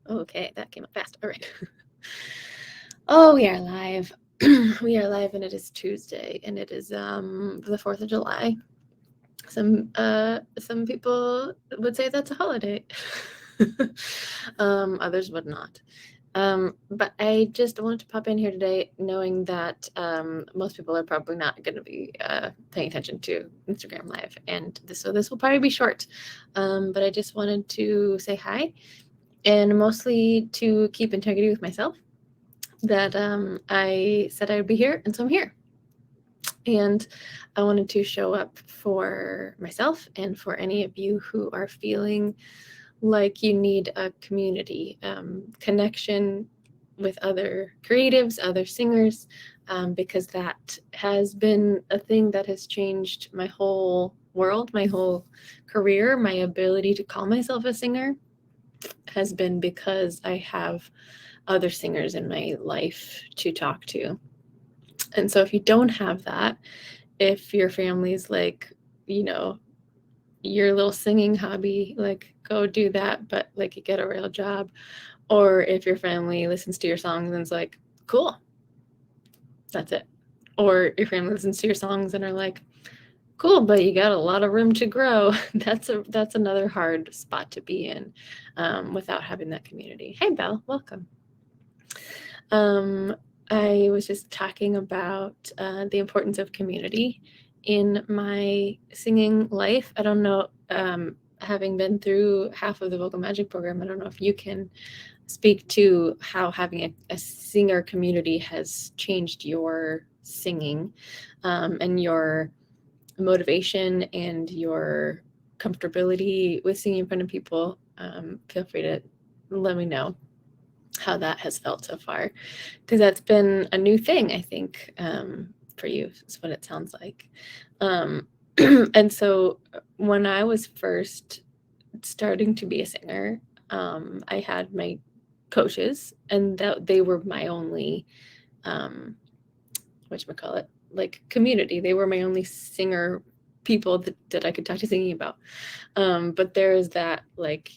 Okay, that came up fast. All right. Oh, we are live. We are live, and it is Tuesday, and it is the 4th of July. Some people would say that's a holiday. Others would not. But I just wanted to pop in here today knowing that most people are probably not going to be paying attention to Instagram Live, and so this will probably be short. But I just wanted to say hi, and mostly to keep integrity with myself, that I said I would be here, and so I'm here. And I wanted to show up for myself and for any of you who are feeling like you need a community connection with other creatives, other singers, because that has been a thing that has changed my whole world, my whole career. My ability to call myself a singer has been because I have other singers in my life to talk to. And so if you don't have that, if your family's like, your little singing hobby, like go do that, but like you get a real job. Or if your family listens to your songs and is like, cool, that's it. Or your family listens to your songs and are like, cool, but you got a lot of room to grow. That's another hard spot to be in without having that community. Hey, Belle, welcome. I was just talking about the importance of community in my singing life. I don't know, having been through half of the Vocal Magic program, I don't know if you can speak to how having a singer community has changed your singing and your motivation and your comfortability with singing in front of people. Feel free to let me know how that has felt so far, because that's been a new thing, I think, for you, is what it sounds like. And so when I was first starting to be a singer, I had my coaches, and that they were my only whatchamacallit, like community. They were my only singer people that I could talk to singing about. But there is that, like,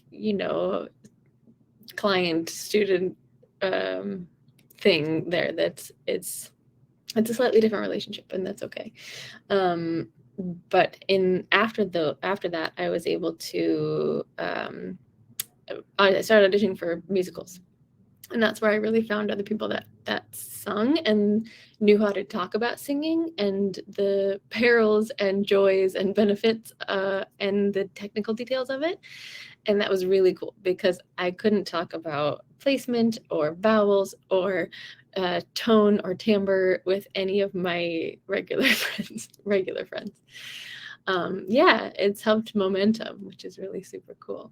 client student thing there. It's a slightly different relationship, and that's okay. But after that, I was able to I started auditioning for musicals, and that's where I really found other people that sung and knew how to talk about singing and the perils and joys and benefits and the technical details of it. And that was really cool, because I couldn't talk about placement or vowels or tone or timbre with any of my regular friends. Yeah, it's helped momentum, which is really super cool.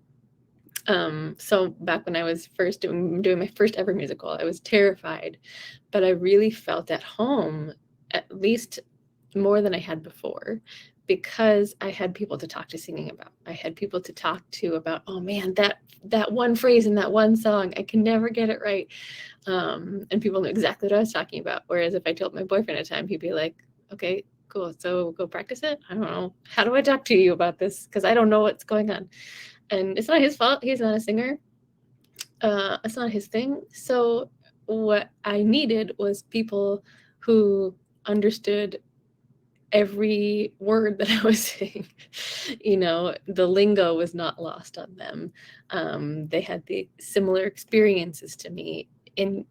So back when I was first doing my first ever musical, I was terrified, but I really felt at home, at least more than I had before, because I had people to talk to singing about. I had people to talk to about, oh man, that one phrase in that one song, I can never get it right. And people knew exactly what I was talking about. Whereas if I told my boyfriend at a time, he'd be like, okay, cool, so go practice it. I don't know. How do I talk to you about this? Because I don't know what's going on. And it's not his fault. He's not a singer. It's not his thing. So what I needed was people who understood every word that I was saying. The lingo was not lost on them. They had the similar experiences to me,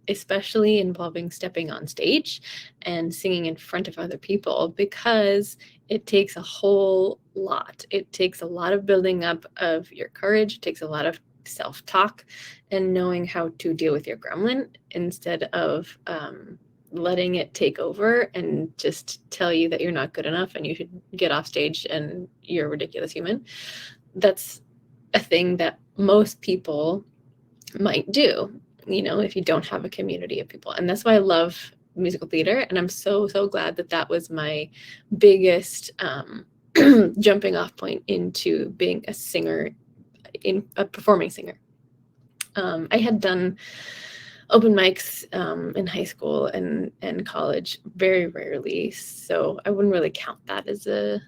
especially involving stepping on stage and singing in front of other people, because it takes a whole lot. It takes a lot of building up of your courage. It takes a lot of self-talk and knowing how to deal with your gremlin instead of letting it take over and just tell you that you're not good enough and you should get off stage and you're a ridiculous human. That's a thing that most people might do, if you don't have a community of people. And that's why I love musical theater. And I'm so glad that was my biggest jumping off point into being a singer, in a performing singer. I had done open mics in high school and college very rarely, so I wouldn't really count that as a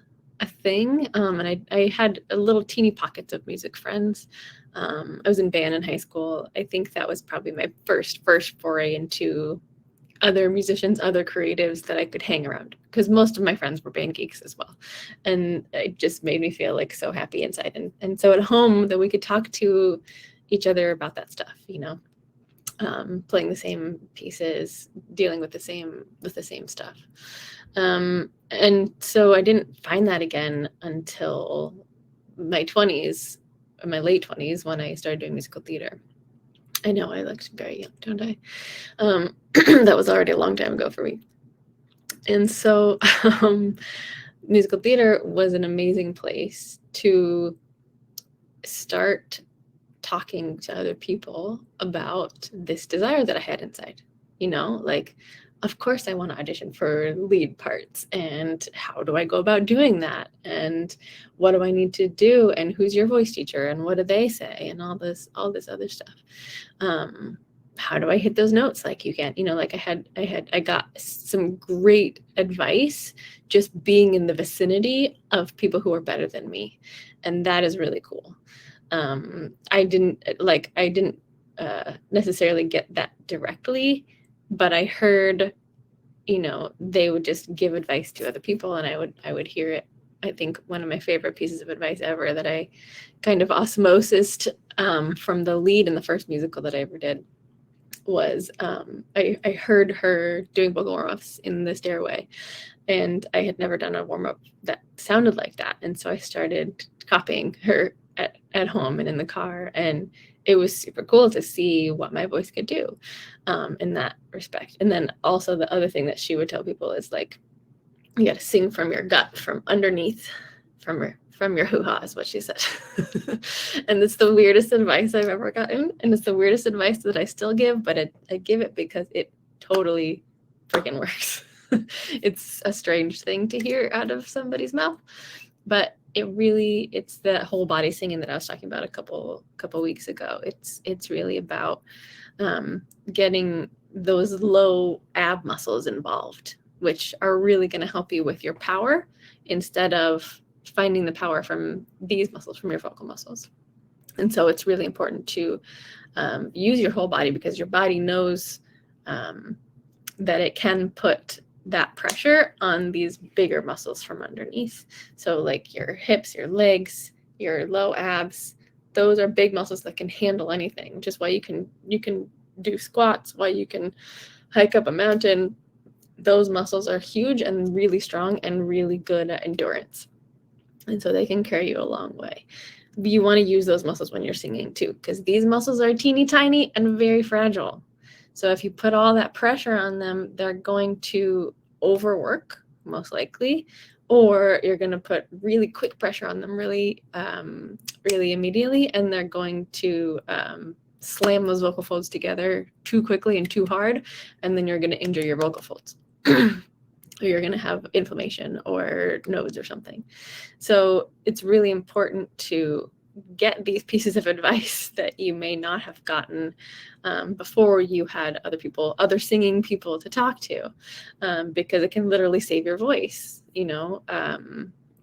thing. And I had a little teeny pockets of music friends, I was in band in high school. I think that was probably my first foray into other musicians, other creatives that I could hang around, because most of my friends were band geeks as well. And it just made me feel like so happy inside. And so at home that we could talk to each other about that stuff, playing the same pieces, dealing with the same stuff. And so I didn't find that again until my 20s, or my late 20s, when I started doing musical theater. I know I looked very young, don't I? That was already a long time ago for me. And so musical theater was an amazing place to start talking to other people about this desire that I had inside. Like, of course I want to audition for lead parts, and how do I go about doing that, and what do I need to do, and who's your voice teacher, and what do they say, and all this other stuff. How do I hit those notes like you can? Like I got some great advice just being in the vicinity of people who are better than me, and that is really cool. I didn't necessarily get that directly, but I heard, they would just give advice to other people, and I would hear it. I think one of my favorite pieces of advice ever that I kind of osmosised from the lead in the first musical that I ever did was I heard her doing vocal warm-ups in the stairway, and I had never done a warm-up that sounded like that. And so I started copying her at home and in the car, and it was super cool to see what my voice could do in that respect. And then also the other thing that she would tell people is, like, you got to sing from your gut, from underneath, from your hoo-ha, is what she said. And it's the weirdest advice I've ever gotten, and it's the weirdest advice that I still give, but I give it because it totally freaking works. It's a strange thing to hear out of somebody's mouth, but it's the whole body singing that I was talking about a couple weeks ago. It's really about getting those low ab muscles involved, which are really going to help you with your power, instead of finding the power from these muscles, from your vocal muscles. And so it's really important to use your whole body, because your body knows that it can put that pressure on these bigger muscles from underneath. So like your hips, your legs, your low abs, those are big muscles that can handle anything. Just why you can do squats, why you can hike up a mountain. Those muscles are huge and really strong and really good at endurance. And so they can carry you a long way. You want to use those muscles when you're singing too, because these muscles are teeny tiny and very fragile. So if you put all that pressure on them, they're going to overwork, most likely, or you're going to put really quick pressure on them really immediately, and they're going to slam those vocal folds together too quickly and too hard, and then you're going to injure your vocal folds. Or you're going to have inflammation or nodes or something. So it's really important to get these pieces of advice that you may not have gotten before you had other singing people to talk to, because it can literally save your voice,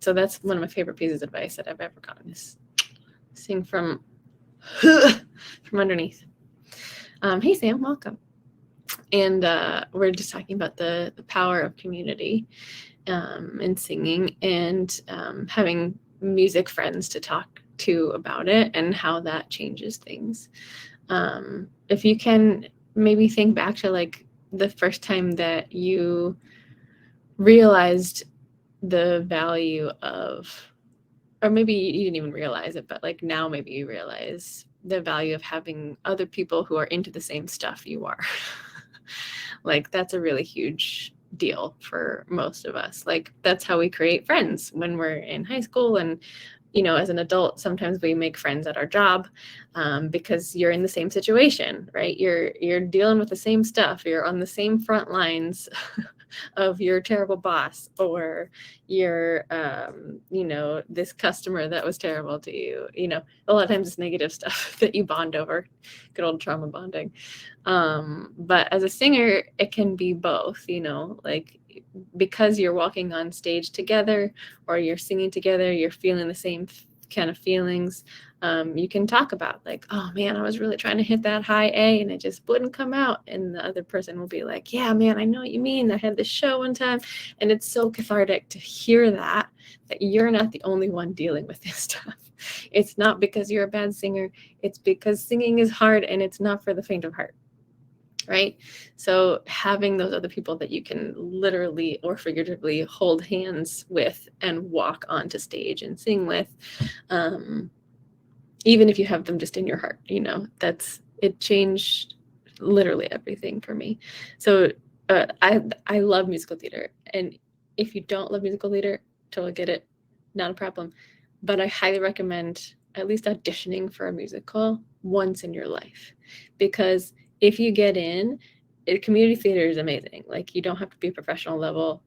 So that's one of my favorite pieces of advice that I've ever gotten, is sing from underneath. Hey, Sam, welcome. And we're just talking about the power of community and singing, and having music friends to talk to about it, and how that changes things. If you can maybe think back to like the first time that you realized the value of, or maybe you didn't even realize it, but like now maybe you realize the value of having other people who are into the same stuff you are. Like, that's a really huge deal for most of us. Like, that's how we create friends when we're in high school. And, as an adult, sometimes we make friends at our job because you're in the same situation, right? You're dealing with the same stuff. You're on the same front lines of your terrible boss, or your, this customer that was terrible to you. A lot of times it's negative stuff that you bond over, good old trauma bonding. But as a singer, it can be both, like, because you're walking on stage together, or you're singing together, you're feeling the same kind of feelings, you can talk about like, oh man, I was really trying to hit that high A and it just wouldn't come out. And the other person will be like, yeah, man, I know what you mean. I had this show one time. And it's so cathartic to hear that you're not the only one dealing with this stuff. It's not because you're a bad singer. It's because singing is hard and it's not for the faint of heart. Right? So having those other people that you can literally or figuratively hold hands with and walk onto stage and sing with, even if you have them just in your heart, it changed literally everything for me. So I love musical theater. And if you don't love musical theater, totally get it. Not a problem. But I highly recommend at least auditioning for a musical once in your life, because if you get in, community theater is amazing. Like, you don't have to be professional level.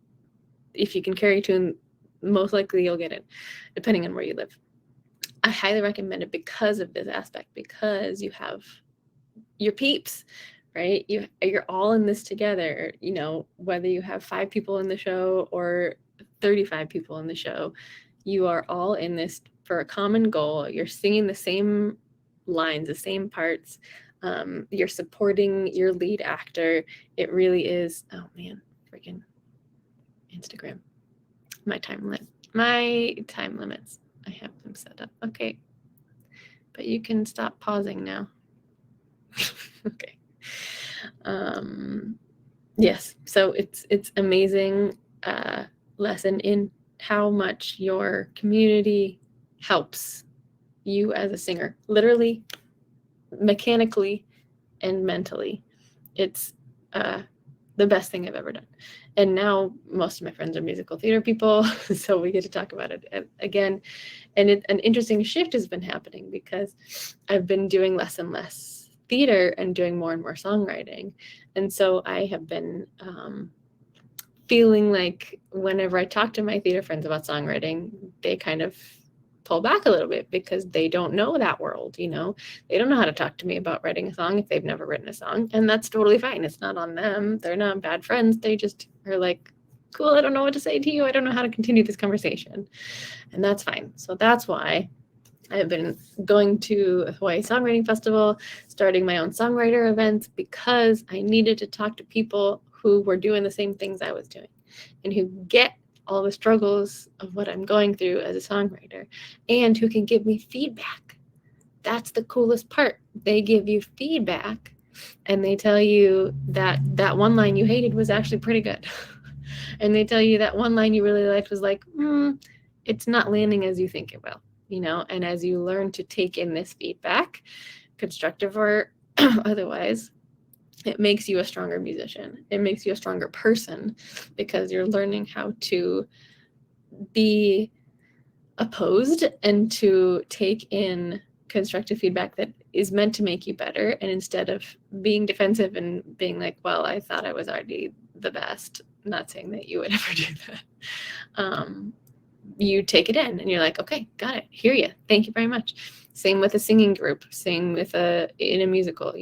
If you can carry a tune, most likely you'll get it, depending on where you live. I highly recommend it because of this aspect, because you have your peeps, right? You're all in this together, whether you have 5 people in the show or 35 people in the show, you are all in this for a common goal. You're singing the same lines, the same parts. You're supporting your lead actor. It really is. Oh man, freaking Instagram. My time limits. I have them set up. Okay. But you can stop pausing now. Okay. Yes. So it's amazing lesson in how much your community helps you as a singer, literally, mechanically, and mentally. It's the best thing I've ever done. And now most of my friends are musical theater people, so we get to talk about it again. And an interesting shift has been happening because I've been doing less and less theater and doing more and more songwriting. And so I have been feeling like whenever I talk to my theater friends about songwriting, they kind of pull back a little bit because they don't know that world, They don't know how to talk to me about writing a song if they've never written a song. And that's totally fine. It's not on them. They're not bad friends. They just are like, cool, I don't know what to say to you. I don't know how to continue this conversation. And that's fine. So that's why I've been going to a Hawaii Songwriting Festival, starting my own songwriter events, because I needed to talk to people who were doing the same things I was doing and who get all the struggles of what I'm going through as a songwriter, and who can give me feedback. That's the coolest part. They give you feedback and they tell you that one line you hated was actually pretty good. And they tell you that one line you really liked was like, it's not landing as you think it will, and as you learn to take in this feedback, constructive or otherwise, it makes you a stronger musician. It makes you a stronger person, because you're learning how to be opposed and to take in constructive feedback that is meant to make you better. And instead of being defensive and being like, well, I thought I was already the best, not saying that you would ever do that. You take it in and you're like, okay, got it. Hear you. Thank you very much. Same with a singing group, same with in a musical,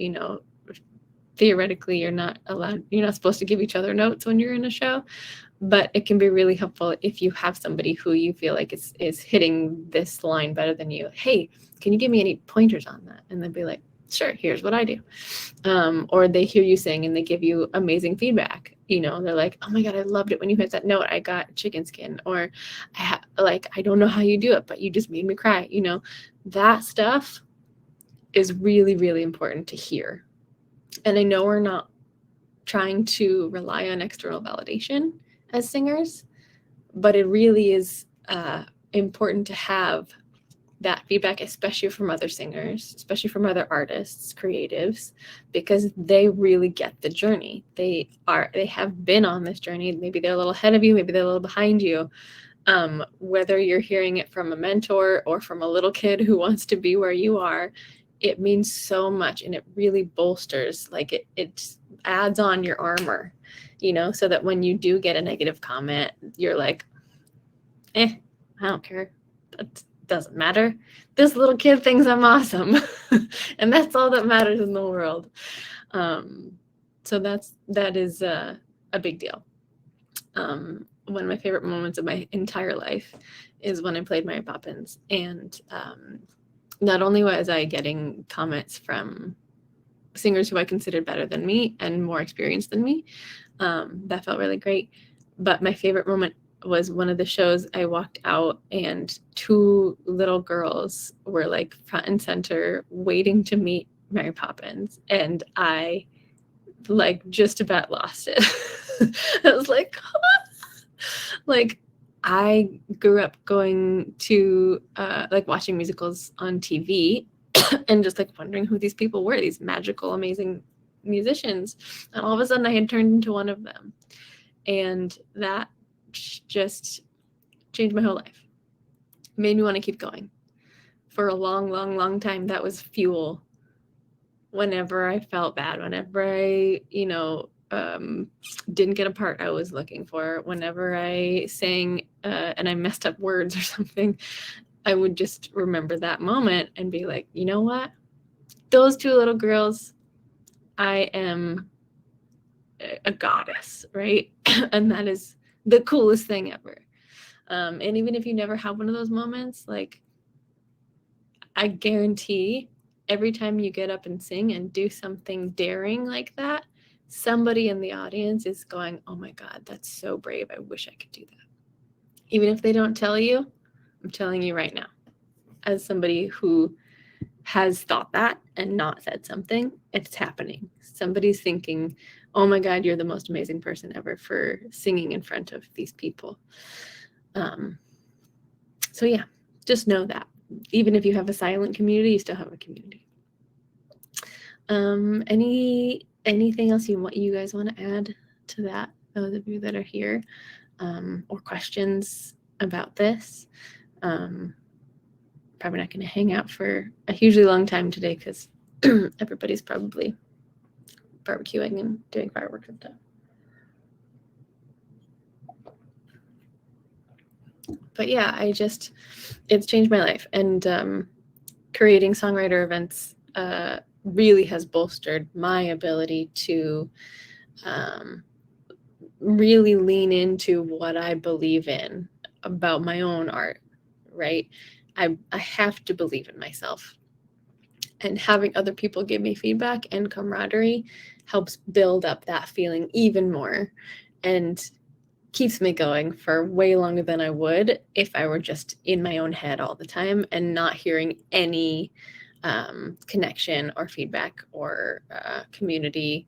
theoretically you're not supposed to give each other notes when you're in a show, but it can be really helpful if you have somebody who you feel like is hitting this line better than you. Hey, can you give me any pointers on that? And they'll be like, sure, here's what I do. Or they hear you sing and they give you amazing feedback. They're like, oh my God, I loved it when you hit that note. I got chicken skin. Or I don't know how you do it, but you just made me cry. That stuff is really, really important to hear. And I know we're not trying to rely on external validation as singers, but it really is important to have that feedback, especially from other singers, especially from other artists, creatives, because they really get the journey. They have been on this journey. Maybe they're a little ahead of you, maybe they're a little behind you. Whether you're hearing it from a mentor or from a little kid who wants to be where you are, it means so much, and it really bolsters, like it adds on your armor, so that when you do get a negative comment, you're like, I don't care. That doesn't matter. This little kid thinks I'm awesome. And that's all that matters in the world. So that is a big deal. one of my favorite moments of my entire life is when I played Mary Poppins. And not only was I getting comments from singers who I considered better than me and more experienced than me, that felt really great. But my favorite moment was one of the shows. I walked out and 2 little girls were like front and center waiting to meet Mary Poppins, and I like just about lost it. I was like, like I grew up going to like watching musicals on TV and just like wondering who these people were, these magical, amazing musicians. And all of a sudden I had turned into one of them. And that just changed my whole life. Made me want to keep going. For a long, long, long time, that was fuel. Whenever I felt bad, whenever I, didn't get a part I was looking for, whenever I sang and I messed up words or something, I would just remember that moment and be like, you know what? Those 2 little girls, I am a goddess, right? And that is the coolest thing ever. And even if you never have one of those moments, like, I guarantee every time you get up and sing and do something daring like that, somebody in the audience is going, oh my God, that's so brave. I wish I could do that. Even if they don't tell you, I'm telling you right now, as somebody who has thought that and not said something, it's happening. Somebody's thinking, oh my God, you're the most amazing person ever for singing in front of these people. So yeah, just know that. Even if you have a silent community, you still have a community. Anything else you guys want to add to that, those of you that are here, or questions about this? Probably not going to hang out for a hugely long time today because everybody's probably barbecuing and doing fireworks and stuff. But yeah, it's changed my life. And creating songwriter events really has bolstered my ability to really lean into what I believe in about my own art, right? I have to believe in myself. And having other people give me feedback and camaraderie helps build up that feeling even more and keeps me going for way longer than I would if I were just in my own head all the time and not hearing any connection or feedback or community.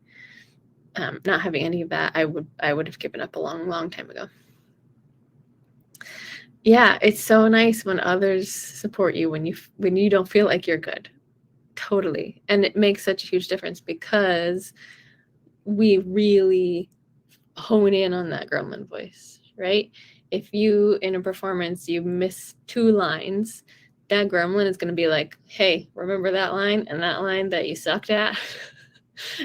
Not having any of that, I would have given up a long, long time ago. Yeah, it's so nice when others support you when you don't feel like you're good. Totally. And it makes such a huge difference because we really hone in on that gremlin voice, right? If you, in a performance, you miss 2 lines, that gremlin is going to be like, hey, remember that line and that line that you sucked at?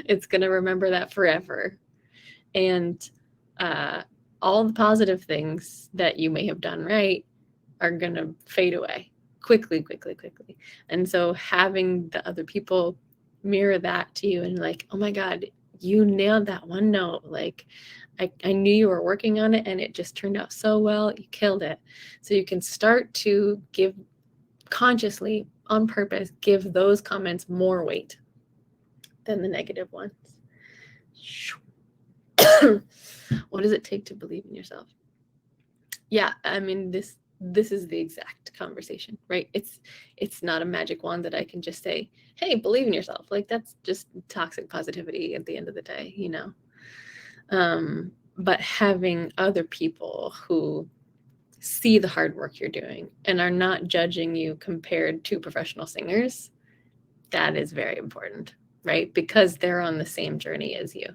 It's going to remember that forever. And all the positive things that you may have done right are going to fade away quickly. And so having the other people mirror that to you and like, oh my God, you nailed that one note. Like, I knew you were working on it and it just turned out so well. You killed it. So you can start to give consciously, on purpose, give those comments more weight than the negative ones. What does it take to believe in yourself? Yeah, I mean, this is the exact conversation, right? It's not a magic wand that I can just say, hey, believe in yourself. Like, that's just toxic positivity at the end of the day, but having other people who see the hard work you're doing and are not judging you compared to professional singers, that is very important, right? Because they're on the same journey as you.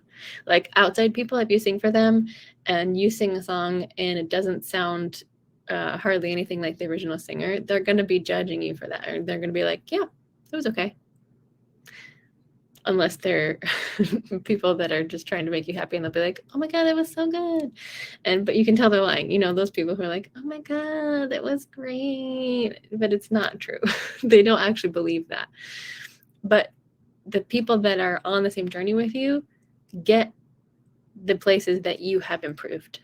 Like, outside people, if you sing for them and you sing a song and it doesn't sound hardly anything like the original singer, they're going to be judging you for that. Or they're going to be like, yeah, it was okay. Unless they're people that are just trying to make you happy and they'll be like, oh my God, that was so good. But you can tell they're lying, those people who are like, oh my God, that was great. But it's not true. They don't actually believe that. But the people that are on the same journey with you get the places that you have improved,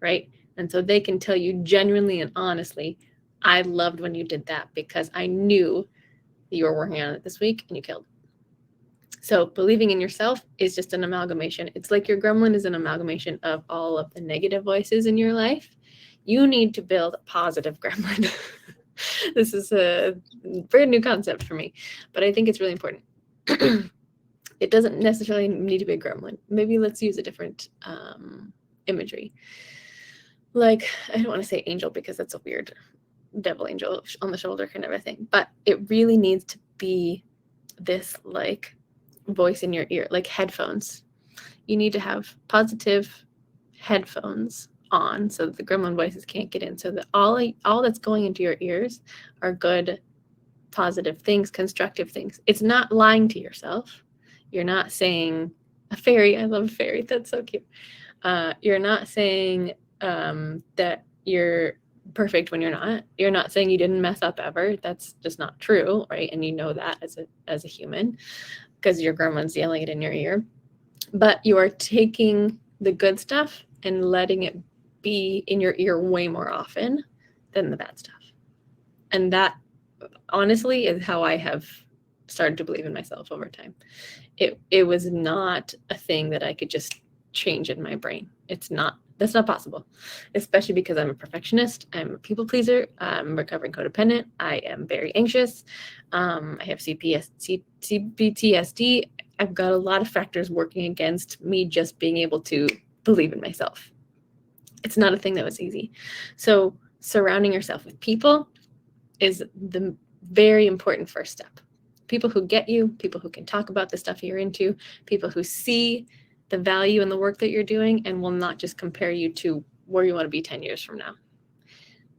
right? And so they can tell you genuinely and honestly, I loved when you did that because I knew you were working on it this week and you killed. So believing in yourself is just an amalgamation. It's like your gremlin is an amalgamation of all of the negative voices in your life. You need to build a positive gremlin. This is a brand new concept for me, but I think it's really important. It doesn't necessarily need to be a gremlin. Maybe let's use a different imagery. Like, I don't want to say angel because that's a weird devil angel on the shoulder kind of a thing, but it really needs to be this like voice in your ear, like headphones. You need to have positive headphones on so that the gremlin voices can't get in, so that all that's going into your ears are good, positive things, constructive things. It's not lying to yourself. You're not saying a fairy, I love a fairy, that's so cute. You're not saying that you're perfect when you're not. You're not saying you didn't mess up ever. That's just not true, right? And you know that as a human because your gremlin's yelling it in your ear. But you are taking the good stuff and letting it be in your ear way more often than the bad stuff. And that honestly is how I have started to believe in myself over time. It was not a thing that I could just change in my brain. That's not possible, especially because I'm a perfectionist. I'm a people pleaser. I'm recovering codependent. I am very anxious. I have CPTSD. I've got a lot of factors working against me just being able to believe in myself. It's not a thing that was easy. So surrounding yourself with people is the very important first step. People who get you, people who can talk about the stuff you're into, people who see the value in the work that you're doing and will not just compare you to where you want to be 10 years from now.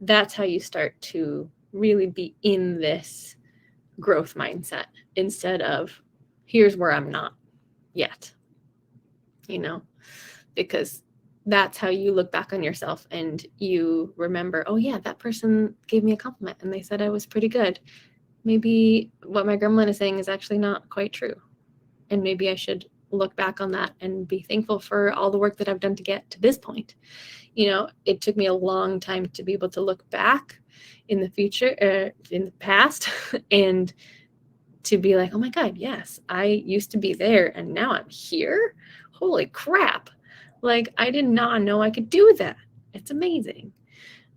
That's how you start to really be in this growth mindset instead of here's where I'm not yet, because that's how you look back on yourself and you remember, oh yeah, that person gave me a compliment and they said I was pretty good. Maybe what my gremlin is saying is actually not quite true. And maybe I should look back on that and be thankful for all the work that I've done to get to this point. It took me a long time to be able to look back in the future, in the past, and to be like, oh my God, yes, I used to be there and now I'm here. Holy crap. Like, I did not know I could do that. It's amazing.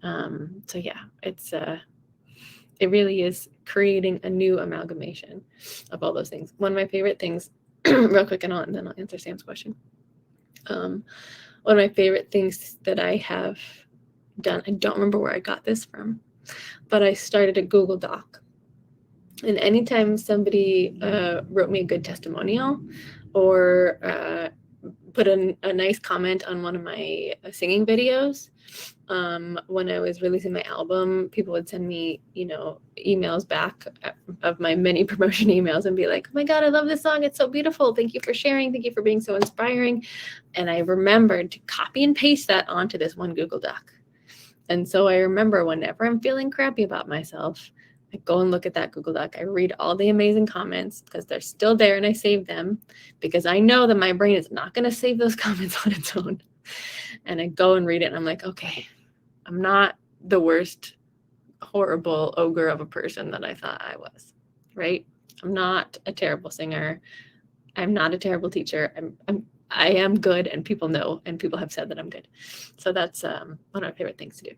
So yeah, it really is creating a new amalgamation of all those things. One of my favorite things, real quick, and then I'll answer Sam's question. One of my favorite things that I have done, I don't remember where I got this from, but I started a Google Doc. And anytime somebody wrote me a good testimonial or put a nice comment on one of my singing videos, when I was releasing my album, people would send me, emails back of my many promotion emails and be like, oh my God, I love this song. It's so beautiful. Thank you for sharing. Thank you for being so inspiring. And I remembered to copy and paste that onto this one Google Doc. And so I remember whenever I'm feeling crappy about myself, I go and look at that Google Doc. I read all the amazing comments because they're still there and I save them because I know that my brain is not going to save those comments on its own. And I go and read it and I'm like, okay, I'm not the worst, horrible ogre of a person that I thought I was, right? I'm not a terrible singer. I'm not a terrible teacher. I am good and people know and people have said that I'm good. So that's one of my favorite things to do.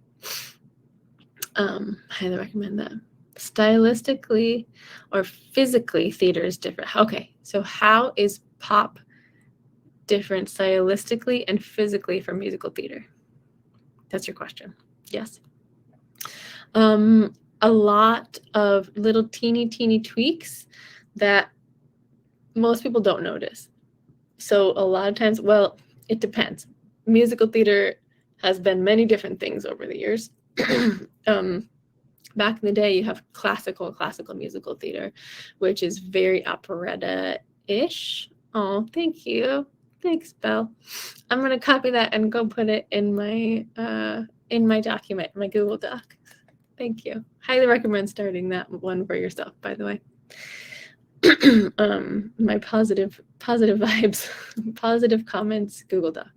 I highly recommend that. Stylistically or physically, theater is different. Okay, so how is pop different stylistically and physically from musical theater? That's your question. Yes. A lot of little teeny tweaks that most people don't notice. So a lot of times, well, it depends. Musical theater has been many different things over the years. Back in the day, you have classical musical theater, which is very operetta-ish. Oh, thank you. Thanks, Belle. I'm going to copy that and go put it in my document, my Google Doc. Thank you. Highly recommend starting that one for yourself, by the way. My positive vibes, positive comments, Google Doc.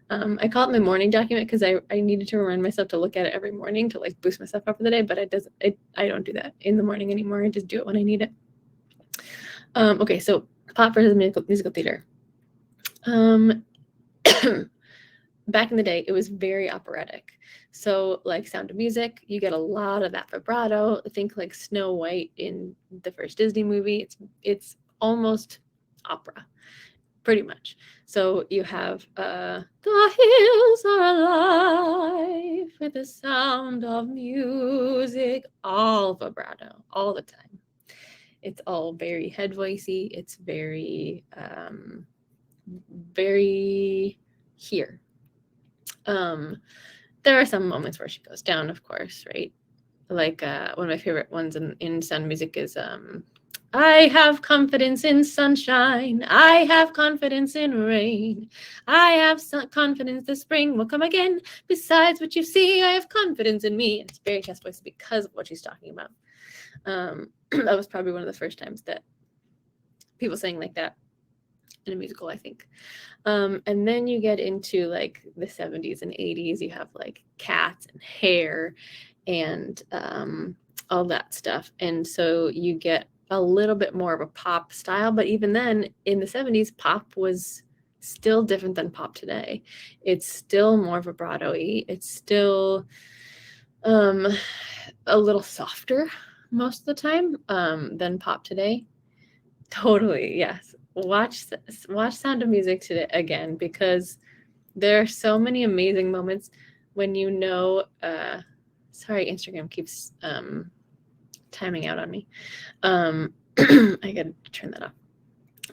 I call it my morning document because I needed to remind myself to look at it every morning to like boost myself up for the day, but I don't do that in the morning anymore. I just do it when I need it. Okay, so pop versus musical theater. Back in the day, it was very operatic. So like Sound of Music, you get a lot of that vibrato. Think like Snow White in the first Disney movie. It's almost opera, pretty much. So you have the hills are alive with the sound of music, all vibrato, all the time. It's all very head voicey. It's very, very here. There are some moments where she goes down, of course, right? Like one of my favorite ones in Sound of Music is I have confidence in sunshine. I have confidence in rain. I have confidence the spring will come again. Besides what you see, I have confidence in me. And it's very chest voice because of what she's talking about. That was probably one of the first times that people sang like that in a musical, I think. And then you get into like the 70s and 80s. You have like Cats and Hair and all that stuff. And so you get a little bit more of a pop style. But even then, in the 70s, pop was still different than pop today. It's still more vibrato-y. It's still a little softer most of the time than pop today. Totally, yes. Watch Sound of Music today again, because there are so many amazing moments when you know. Sorry, Instagram keeps timing out on me. I gotta turn that off.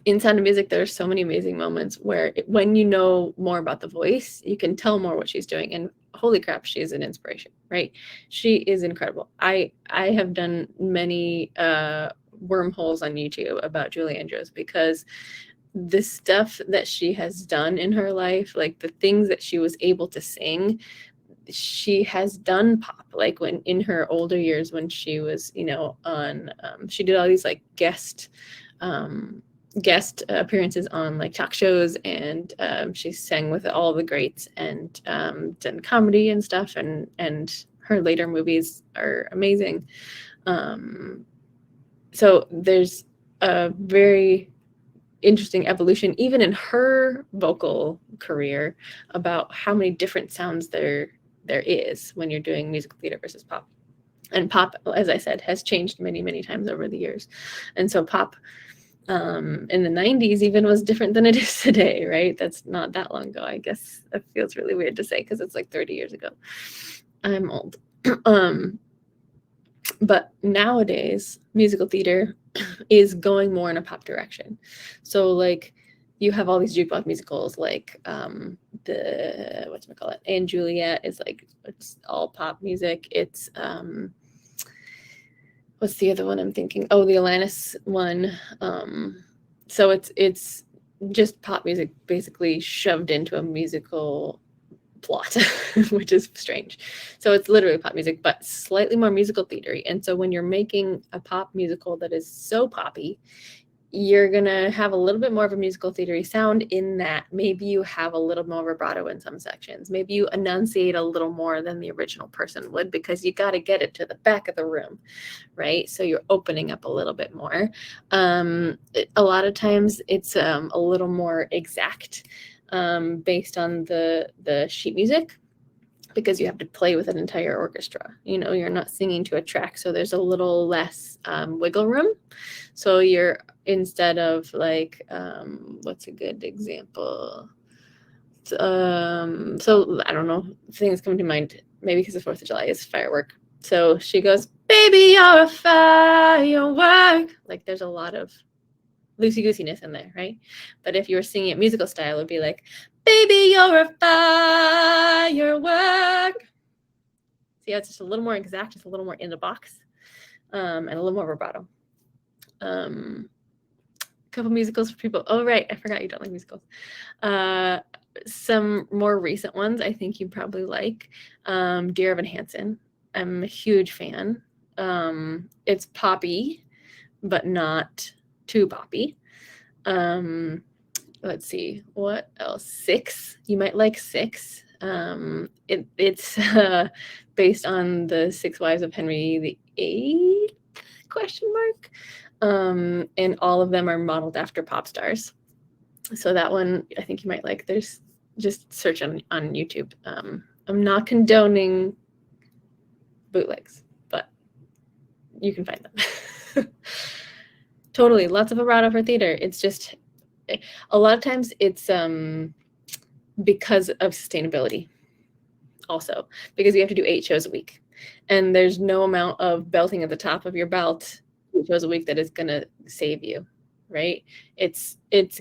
In Sound of Music, there are so many amazing moments where when you know more about the voice, you can tell more what she's doing. And holy crap, she is an inspiration, right? She is incredible. I have done many wormholes on YouTube about Julie Andrews because the stuff that she has done in her life, like the things that she was able to sing, she has done pop, like when in her older years when she was, on she did all these like guest appearances on like talk shows, and she sang with all the greats and done comedy and stuff, and her later movies are amazing. So there's a very interesting evolution even in her vocal career about how many different sounds there is when you're doing musical theater versus pop. And pop, as I said, has changed many, many times over the years. And so pop in the 90s even was different than it is today, right? That's not that long ago. I guess that feels really weird to say because it's like 30 years ago. I'm old. But nowadays, musical theater is going more in a pop direction. So like you have all these jukebox musicals like the whatchamacallit, and Juliet is like, it's all pop music. It's what's the other one I'm thinking? Oh, the Alanis one. So it's just pop music basically shoved into a musical plot, which is strange. So it's literally pop music, but slightly more musical theater. And so when you're making a pop musical that is so poppy, you're gonna have a little bit more of a musical theater sound in that maybe you have a little more vibrato in some sections. Maybe you enunciate a little more than the original person would because you got to get it to the back of the room, right? So you're opening up a little bit more. A lot of times it's a little more exact based on the sheet music, because you have to play with an entire orchestra. You're not singing to a track, so there's a little less wiggle room. So you're, instead of like, what's a good example? So I don't know, things come to mind, maybe because the 4th of July is firework. So she goes, baby, you're a firework. Like there's a lot of loosey-goosiness in there, right? But if you were singing it musical style, it would be like, baby, you're a firework. See, it's just a little more exact, just a little more in the box, and a little more vibrato. Couple musicals for people. Oh, right, I forgot you don't like musicals. Some more recent ones I think you probably like. Dear Evan Hansen. I'm a huge fan. It's poppy, but not too poppy. let's see, what else? 6. You might like 6. It's based on the 6 Wives of Henry VIII, question mark. And all of them are modeled after pop stars. So that one I think you might like. There's just search on YouTube. I'm not condoning bootlegs, but you can find them. Totally, lots of vibrato for theater. It's just a lot of times it's because of sustainability. Also, because you have to do 8 shows a week, and there's no amount of belting at the top of your belt 8 shows a week that is gonna save you, right? It's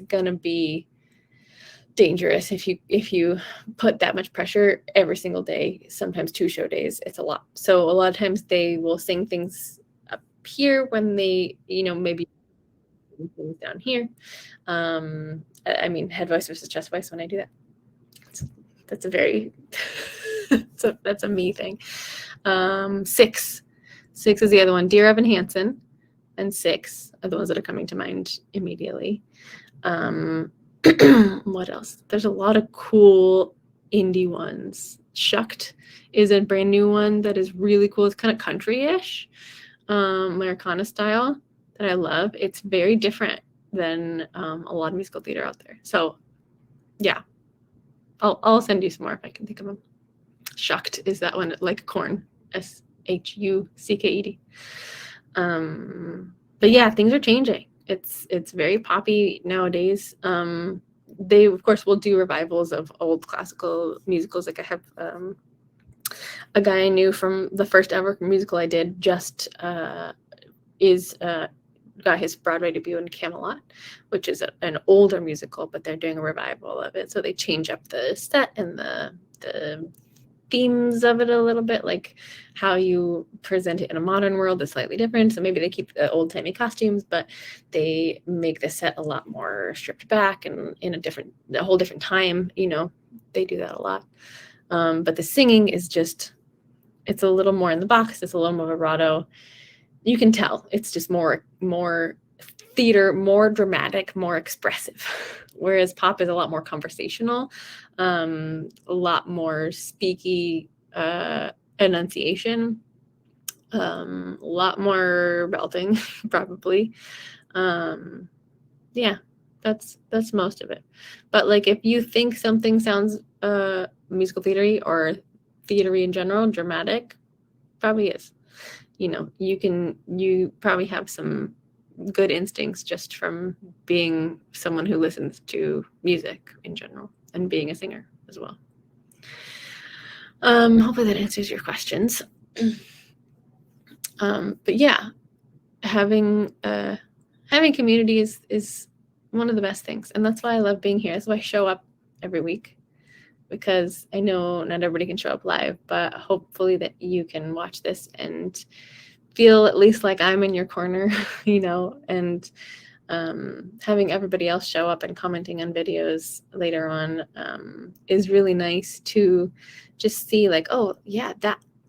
gonna be dangerous if you put that much pressure every single day. Sometimes 2 show days, it's a lot. So a lot of times they will sing things up here when they, maybe things down here. I mean, head voice versus chest voice when I do that. That's a very that's a me thing. 6 is the other one. Dear Evan Hansen and 6 are the ones that are coming to mind immediately. What else? There's a lot of cool indie ones. Shucked is a brand new one that is really cool. It's kind of country-ish, Americana style that I love. It's very different than a lot of musical theater out there. So yeah, I'll send you some more if I can think of them. Shucked is that one, like corn, SHUCKED. But yeah, things are changing. It's very poppy nowadays. They of course will do revivals of old classical musicals. Like I have a guy I knew from the first ever musical I did just got his Broadway debut in Camelot, which is an older musical, but they're doing a revival of it. So they change up the set and the themes of it a little bit, like how you present it in a modern world is slightly different. So maybe they keep the old-timey costumes, but they make the set a lot more stripped back and in a whole different time. They do that a lot. But the singing is just, it's a little more in the box. It's a little more vibrato. You can tell it's just more theater, more dramatic, more expressive. Whereas pop is a lot more conversational, a lot more speaky enunciation, a lot more belting, probably. Yeah, that's most of it. But like, if you think something sounds musical theatery or theatery in general, dramatic, probably is. You probably have some good instincts just from being someone who listens to music in general and being a singer as well. Hopefully that answers your questions. But yeah, having community is one of the best things, and that's why I love being here. That's why I show up every week, because I know not everybody can show up live, but hopefully that you can watch this and feel at least like I'm in your corner, and having everybody else show up and commenting on videos later on is really nice to just see, like, oh yeah,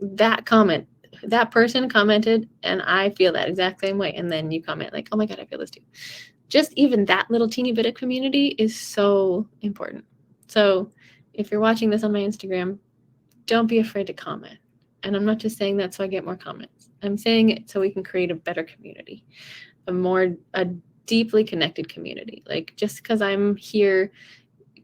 that comment, that person commented and I feel that exact same way. And then you comment like, oh my God, I feel this too. Just even that little teeny bit of community is so important. So if you're watching this on my Instagram, don't be afraid to comment. And I'm not just saying that so I get more comments. I'm saying it so we can create a better community, a deeply connected community. Like, just because I'm here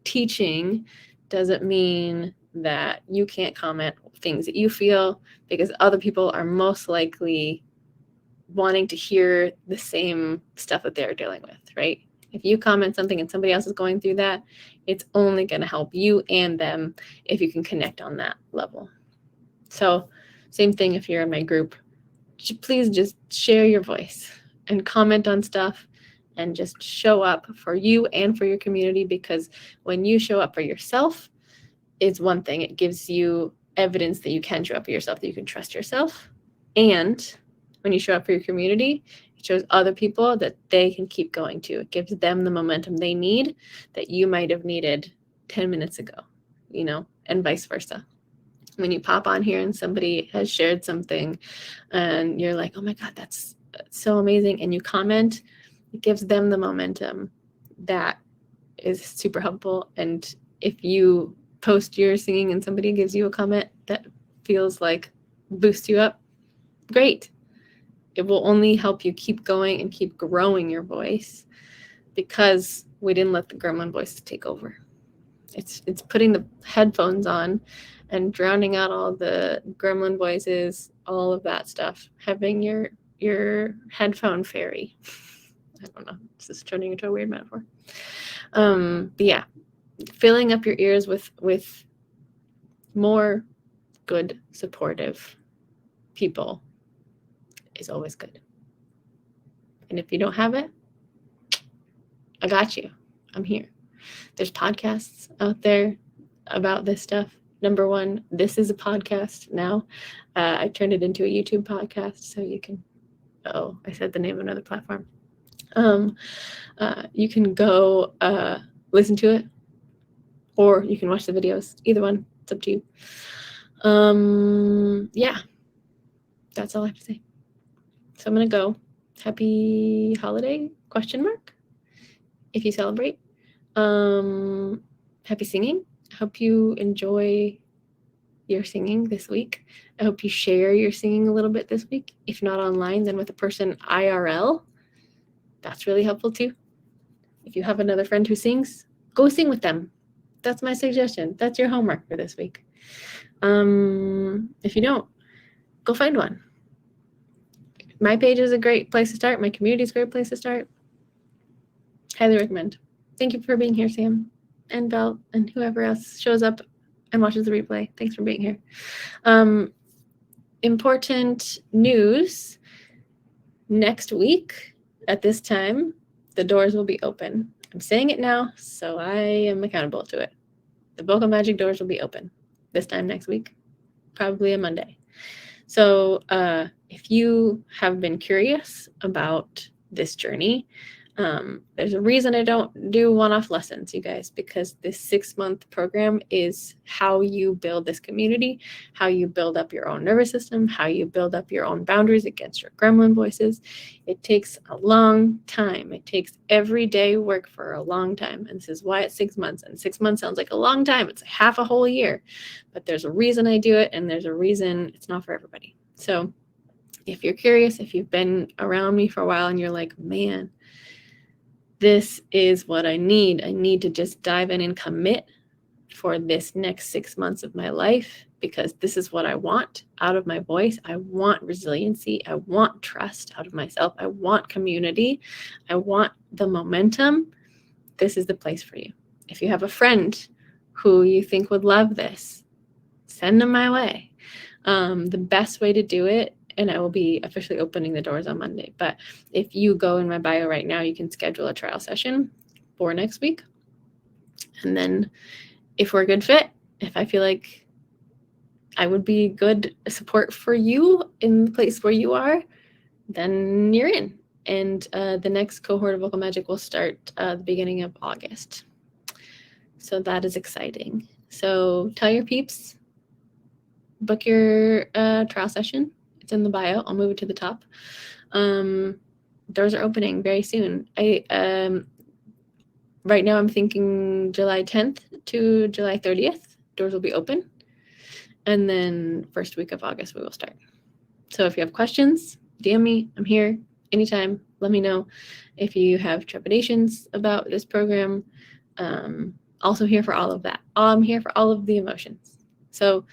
teaching doesn't mean that you can't comment things that you feel, because other people are most likely wanting to hear the same stuff that they're dealing with, right? If you comment something and somebody else is going through that, it's only going to help you and them if you can connect on that level. So same thing if you're in my group. Please just share your voice and comment on stuff and just show up for you and for your community, because when you show up for yourself, it's one thing. It gives you evidence that you can show up for yourself, that you can trust yourself. And when you show up for your community, it shows other people that they can keep going too. It gives them the momentum they need that you might have needed 10 minutes ago, and vice versa. When you pop on here and somebody has shared something and you're like, oh my God, that's so amazing, and you comment, it gives them the momentum that is super helpful. And if you post your singing and somebody gives you a comment that feels like boosts you up, great. It will only help you keep going and keep growing your voice, because we didn't let the gremlin voice take over. It's putting the headphones on and drowning out all the gremlin voices, all of that stuff. Having your headphone fairy. I don't know. This is turning into a weird metaphor. But yeah, filling up your ears with more good, supportive people is always good. And if you don't have it, I got you. I'm here. There's podcasts out there about this stuff. Number one, this is a podcast now. I turned it into a YouTube podcast, so you can, I said the name of another platform. You can go listen to it, or you can watch the videos. Either one, it's up to you. Yeah, that's all I have to say. So I'm gonna go. Happy holiday ? If you celebrate. Happy singing. I hope you enjoy your singing this week. I hope you share your singing a little bit this week. If not online, then with a person IRL. That's really helpful too. If you have another friend who sings, go sing with them. That's my suggestion. That's your homework for this week. If you don't, go find one. My page is a great place to start. My community is a great place to start. Highly recommend. Thank you for being here, Sam and Belle and whoever else shows up and watches the replay. Thanks for being here. Important news. Next week at this time, the doors will be open. I'm saying it now, so I am accountable to it. The Vocal Magic doors will be open this time next week, probably a Monday. So if you have been curious about this journey, there's a reason I don't do one-off lessons, you guys, because this 6-month program is how you build this community, how you build up your own nervous system, how you build up your own boundaries against your gremlin voices. It takes a long time. It takes everyday work for a long time. And this is why it's 6 months. And 6 months sounds like a long time. It's half a whole year. But there's a reason I do it, and there's a reason it's not for everybody. So if you're curious, if you've been around me for a while and you're like, man, this is what I need. I need to just dive in and commit for this next 6 months of my life, because this is what I want out of my voice. I want resiliency. I want trust out of myself. I want community. I want the momentum. This is the place for you. If you have a friend who you think would love this, send them my way. The best way to do it, and I will be officially opening the doors on Monday, but if you go in my bio right now, you can schedule a trial session for next week. And then if we're a good fit, if I feel like I would be good support for you in the place where you are, then you're in. And the next cohort of Vocal Magic will start the beginning of August. So that is exciting. So tell your peeps, book your trial session. It's in the bio. I'll move it to the top. Doors are opening very soon. Right now I'm thinking July 10th to July 30th. Doors will be open. And then first week of August we will start. So if you have questions, DM me. I'm here anytime. Let me know if you have trepidations about this program. Also here for all of that. I'm here for all of the emotions. So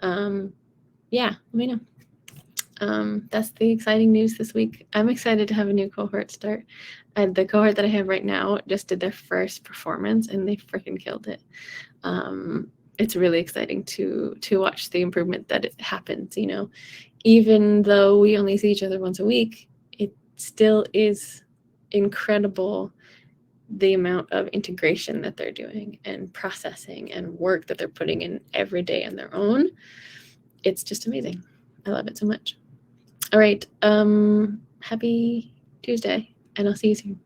yeah, let me know. That's the exciting news this week. I'm excited to have a new cohort start. The cohort that I have right now just did their first performance and they freaking killed it. It's really exciting to watch the improvement that it happens, you know. Even though we only see each other once a week, it still is incredible the amount of integration that they're doing and processing and work that they're putting in every day on their own. It's just amazing. I love it so much. All right. Happy Tuesday, and I'll see you soon.